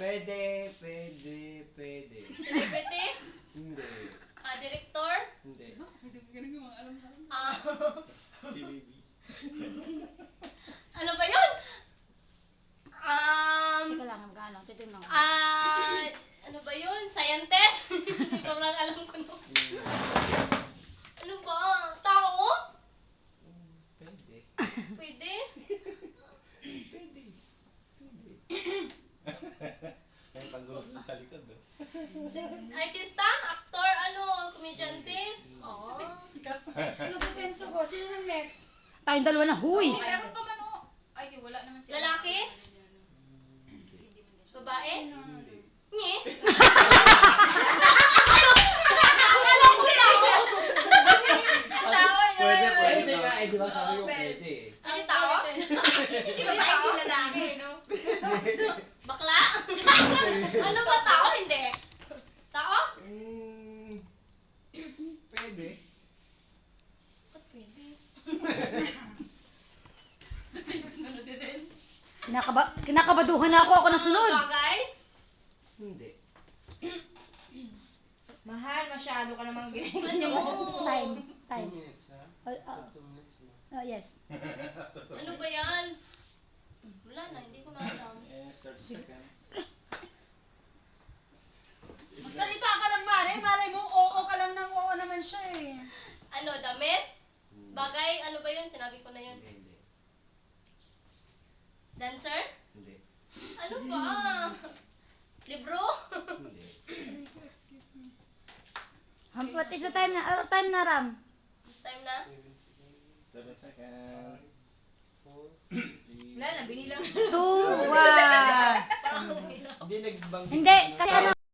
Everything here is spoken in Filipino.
Pwede. Celebrity? Hindi. Director? Hindi. TVB. Ano ba yun? Teka lang, magkano? Titignan ko. Ano ba yun? Scientist? Hindi pa lang alam ko no. Ano ba? Tao? Pwede. Pwede? May panggulos na sa likod. Artista? Actor? Ano? Komedyante? Oo. Ano ba tenso ko? Sino ng next? Tayong dalawa na, huy! Meron pa man o. Ay, wala naman sila. Lalaki? Babae? Hindi. Nye? Alam ko lang! Tao? Pwede nga. Eh, di ba sabi ko pwede. Ano tao? Hindi ba ba yung lalaki, no? Bakla? Ano ba tao? Hindi. Tao? Pwede. Ba't pwede? Kinakabaduhan na ako na sunod. Bagay? Hindi. Mahal, masyado ka namang ginagawa. Ano? Time. 2 minutes ha? Oh, 2 minutes na. yes. Ano ba yan? Wala na, hindi ko na alam. Yes, 30 seconds. Magsalita ka lang, Mare. Malay mo, oo ka lang ng oo naman siya eh. Ano, damit? Bagay? Ano ba yun? Sinabi ko na yun. Hindi. Dancer? Hindi. Ano ba? Libro? Hindi. What is the time na? Time na, Ram? Time na? 7 seconds. Wala na, binilang. 2, 1. Parang ang hirap. Hindi nagbanggit. Hindi, kasi ano,